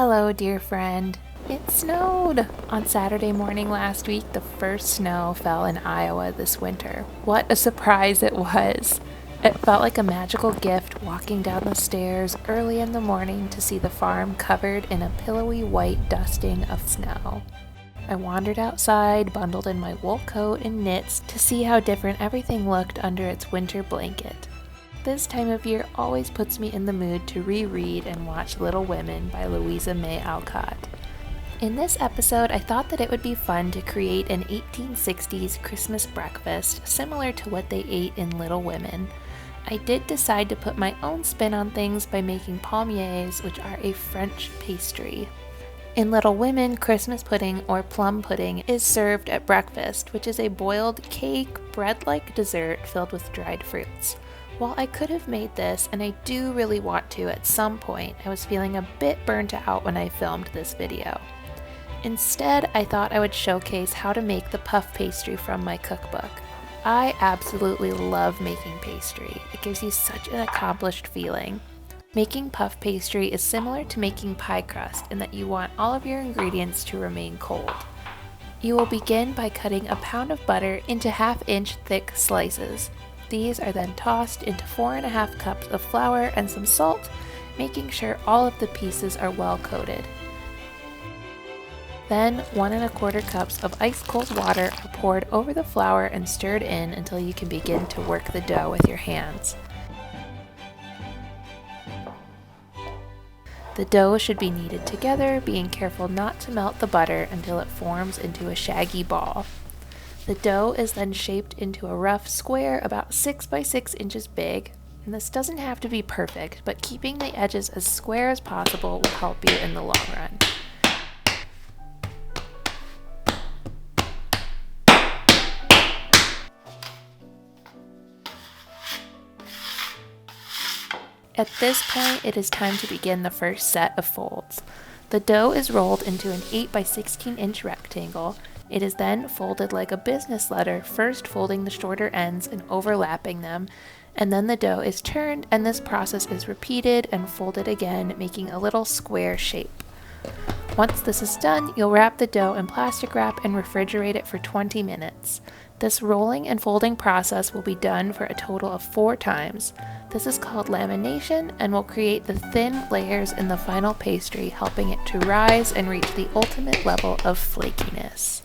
Hello, dear friend. It snowed! On Saturday morning last week, the first snow fell in Iowa this winter. What a surprise it was! It felt like a magical gift walking down the stairs early in the morning to see the farm covered in a pillowy white dusting of snow. I wandered outside, bundled in my wool coat and knits to see how different everything looked under its winter blanket. This time of year always puts me in the mood to reread and watch Little Women by Louisa May Alcott. In this episode, I thought that it would be fun to create an 1860s Christmas breakfast similar to what they ate in Little Women. I did decide to put my own spin on things by making Palmiers, which are a French pastry. In Little Women, Christmas pudding or plum pudding is served at breakfast, which is a boiled cake, bread-like dessert filled with dried fruits. While I could have made this, and I do really want to at some point, I was feeling a bit burnt out when I filmed this video. Instead, I thought I would showcase how to make the puff pastry from my cookbook. I absolutely love making pastry. It gives you such an accomplished feeling. Making puff pastry is similar to making pie crust in that you want all of your ingredients to remain cold. You will begin by cutting a pound of butter into 1/2 inch thick slices. These are then tossed into 4½ cups of flour and some salt, making sure all of the pieces are well coated. Then 1¼ cups of ice cold water are poured over the flour and stirred in until you can begin to work the dough with your hands. The dough should be kneaded together, being careful not to melt the butter until it forms into a shaggy ball. The dough is then shaped into a rough square about 6 by 6 inches big, and this doesn't have to be perfect, but keeping the edges as square as possible will help you in the long run. At this point, it is time to begin the first set of folds. The dough is rolled into an 8 by 16 inch rectangle. It is then folded like a business letter, first folding the shorter ends and overlapping them, and then the dough is turned, and this process is repeated and folded again, making a little square shape. Once this is done, you'll wrap the dough in plastic wrap and refrigerate it for 20 minutes. This rolling and folding process will be done for a total of 4 times. This is called lamination and will create the thin layers in the final pastry, helping it to rise and reach the ultimate level of flakiness.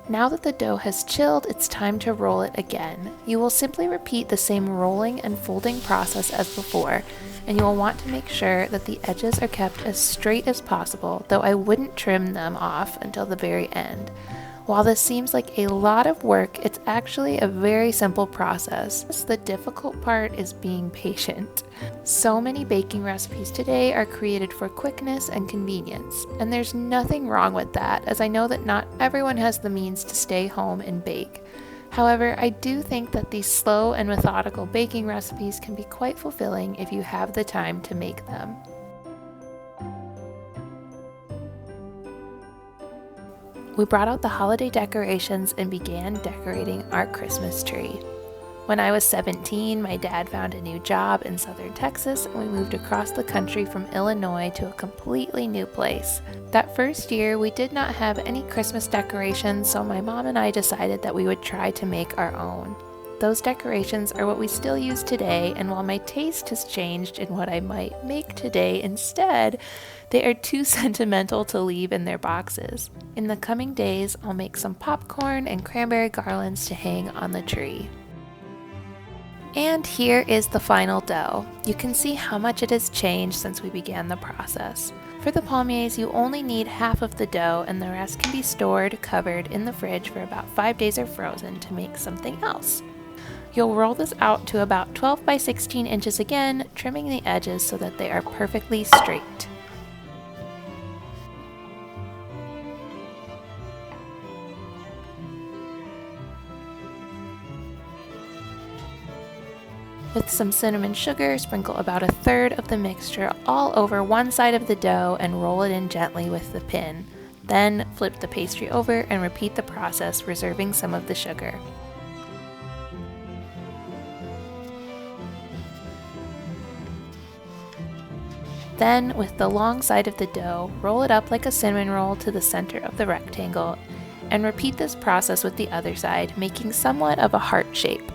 Now that the dough has chilled, it's time to roll it again. You will simply repeat the same rolling and folding process as before, and you will want to make sure that the edges are kept as straight as possible, though I wouldn't trim them off until the very end. While this seems like a lot of work, it's actually a very simple process. The difficult part is being patient. So many baking recipes today are created for quickness and convenience, and there's nothing wrong with that, as I know that not everyone has the means to stay home and bake. However, I do think that these slow and methodical baking recipes can be quite fulfilling if you have the time to make them. We brought out the holiday decorations and began decorating our Christmas tree. When I was 17, my dad found a new job in southern Texas, and we moved across the country from Illinois to a completely new place. That first year, we did not have any Christmas decorations, so my mom and I decided that we would try to make our own. Those decorations are what we still use today, and while my taste has changed in what I might make today instead, they are too sentimental to leave in their boxes. In the coming days, I'll make some popcorn and cranberry garlands to hang on the tree. And here is the final dough. You can see how much it has changed since we began the process. For the palmiers, you only need half of the dough and the rest can be stored, covered in the fridge for about 5 days or frozen to make something else. You'll roll this out to about 12 by 16 inches again, trimming the edges so that they are perfectly straight. With some cinnamon sugar, sprinkle about 1/3 of the mixture all over one side of the dough and roll it in gently with the pin. Then flip the pastry over and repeat the process, reserving some of the sugar. Then, with the long side of the dough, roll it up like a cinnamon roll to the center of the rectangle, and repeat this process with the other side, making somewhat of a heart shape.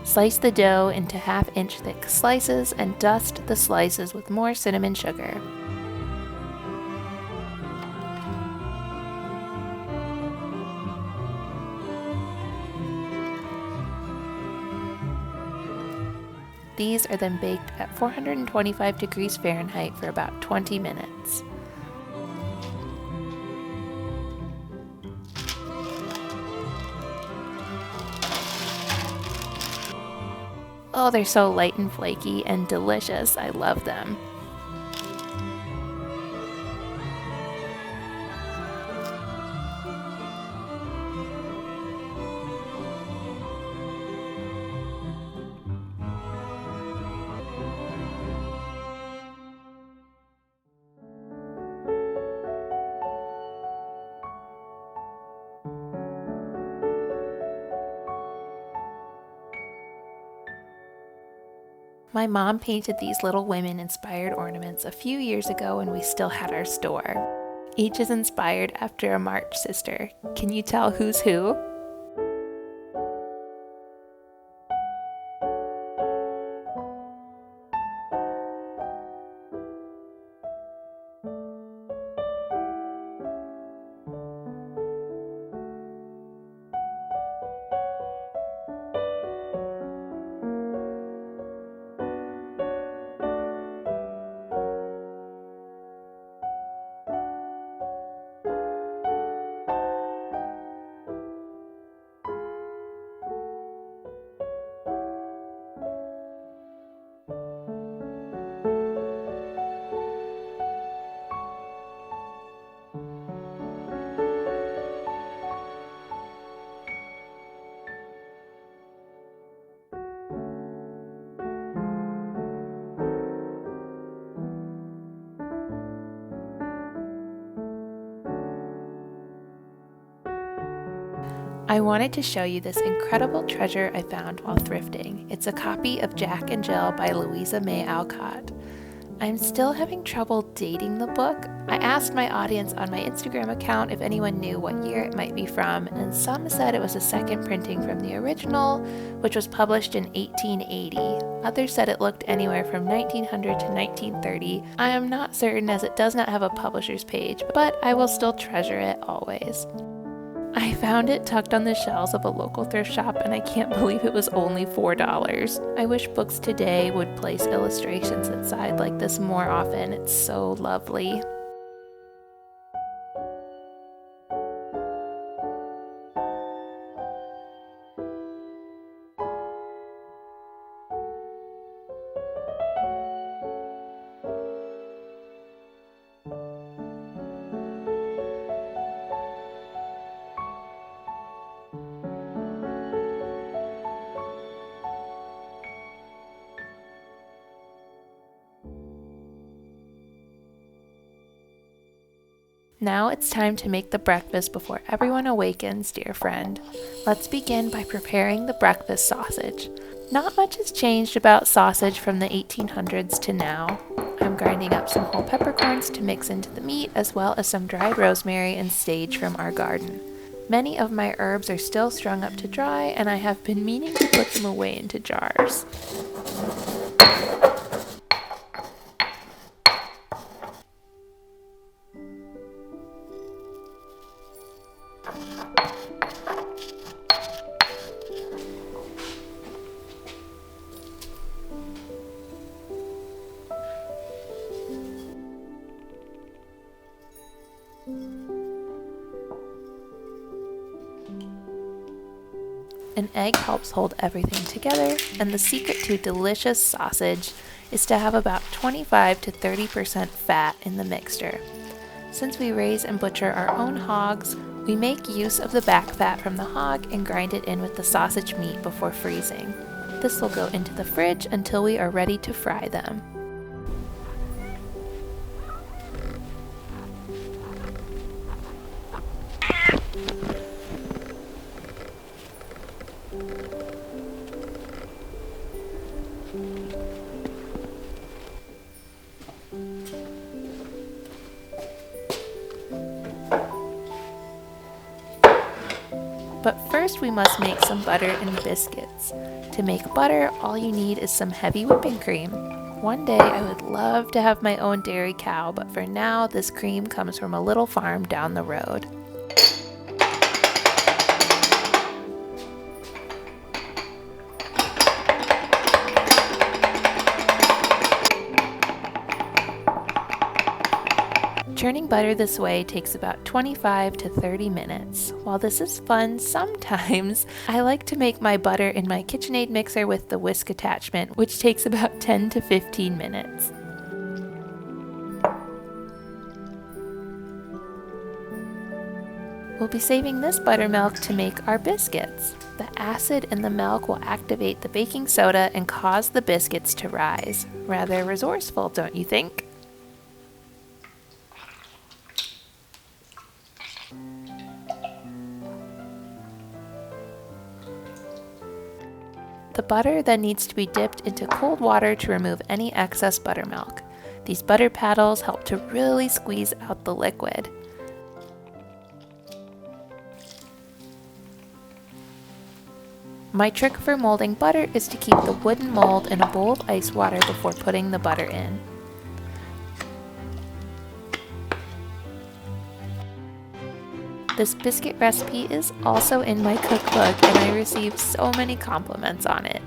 Slice the dough into 1/2 inch thick slices and dust the slices with more cinnamon sugar. These are then baked at 425 degrees Fahrenheit for about 20 minutes. Oh, they're so light and flaky and delicious. I love them. My mom painted these Little Women inspired ornaments a few years ago when we still had our store. Each is inspired after a March sister. Can you tell who's who? I wanted to show you this incredible treasure I found while thrifting. It's a copy of Jack and Jill by Louisa May Alcott. I'm still having trouble dating the book. I asked my audience on my Instagram account if anyone knew what year it might be from, and some said it was a second printing from the original, which was published in 1880. Others said it looked anywhere from 1900 to 1930. I am not certain as it does not have a publisher's page, but I will still treasure it always. I found it tucked on the shelves of a local thrift shop and I can't believe it was only $4. I wish books today would place illustrations inside like this more often. It's so lovely. Now it's time to make the breakfast before everyone awakens, dear friend. Let's begin by preparing the breakfast sausage. Not much has changed about sausage from the 1800s to now. I'm grinding up some whole peppercorns to mix into the meat, as well as some dried rosemary and sage from our garden. Many of my herbs are still strung up to dry, and I have been meaning to put them away into jars. An egg helps hold everything together, and the secret to delicious sausage is to have about 25 to 30% fat in the mixture. Since we raise and butcher our own hogs, we make use of the back fat from the hog and grind it in with the sausage meat before freezing. This will go into the fridge until we are ready to fry them. But first we must make some butter and biscuits. To make butter, all you need is some heavy whipping cream. One day I would love to have my own dairy cow, but for now this cream comes from a little farm down the road. Churning butter this way takes about 25 to 30 minutes. While this is fun sometimes, I like to make my butter in my KitchenAid mixer with the whisk attachment, which takes about 10 to 15 minutes. We'll be saving this buttermilk to make our biscuits. The acid in the milk will activate the baking soda and cause the biscuits to rise. Rather resourceful, don't you think? The butter then needs to be dipped into cold water to remove any excess buttermilk. These butter paddles help to really squeeze out the liquid. My trick for molding butter is to keep the wooden mold in a bowl of ice water before putting the butter in. This biscuit recipe is also in my cookbook, and I received so many compliments on it.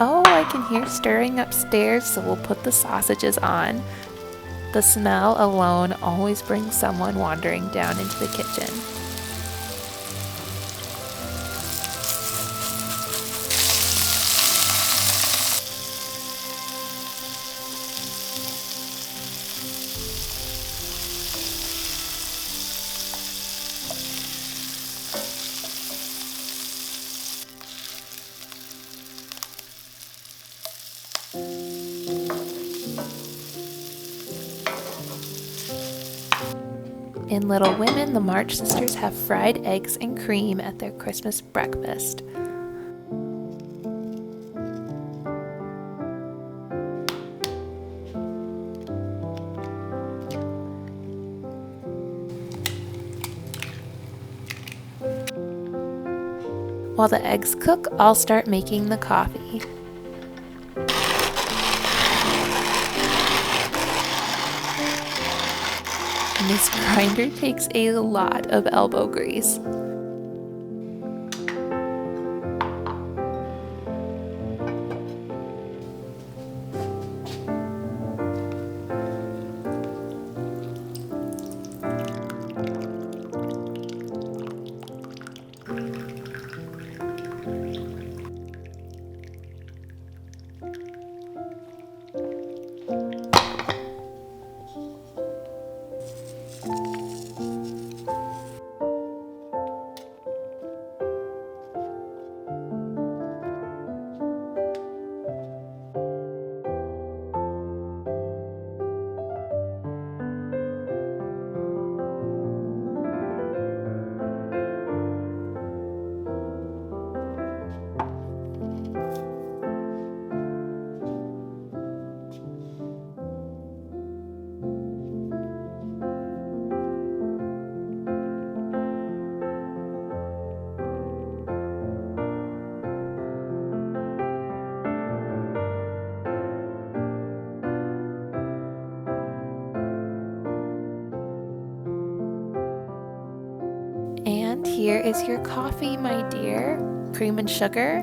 Oh, I can hear stirring upstairs, so we'll put the sausages on. The smell alone always brings someone wandering down into the kitchen. In Little Women, the March sisters have fried eggs and cream at their Christmas breakfast. While the eggs cook, I'll start making the coffee. This grinder takes a lot of elbow grease. And here is your coffee, my dear. Cream and sugar.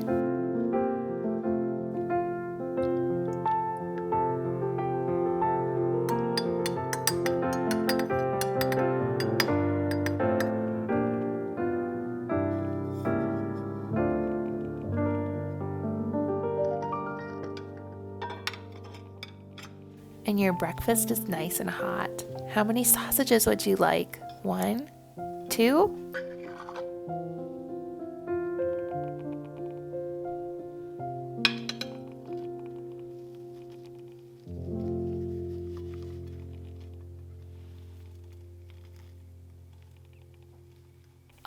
And your breakfast is nice and hot. How many sausages would you like? 1, 2?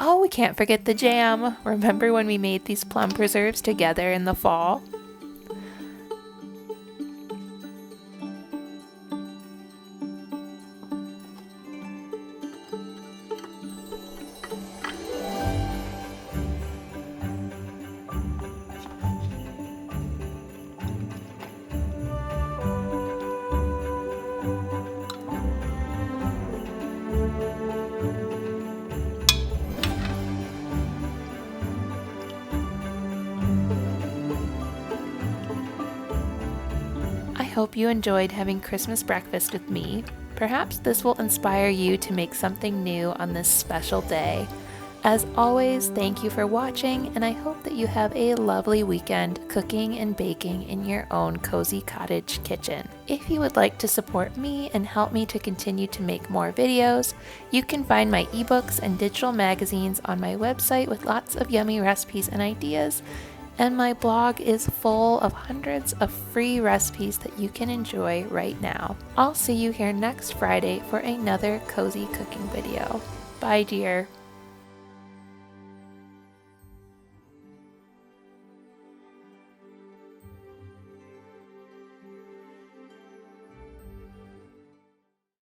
Oh, we can't forget the jam. Remember when we made these plum preserves together in the fall? I hope you enjoyed having Christmas breakfast with me. Perhaps this will inspire you to make something new on this special day. As always, thank you for watching, and I hope that you have a lovely weekend cooking and baking in your own cozy cottage kitchen. If you would like to support me and help me to continue to make more videos, you can find my ebooks and digital magazines on my website with lots of yummy recipes and ideas. And my blog is full of hundreds of free recipes that you can enjoy right now. I'll see you here next Friday for another cozy cooking video. Bye, dear.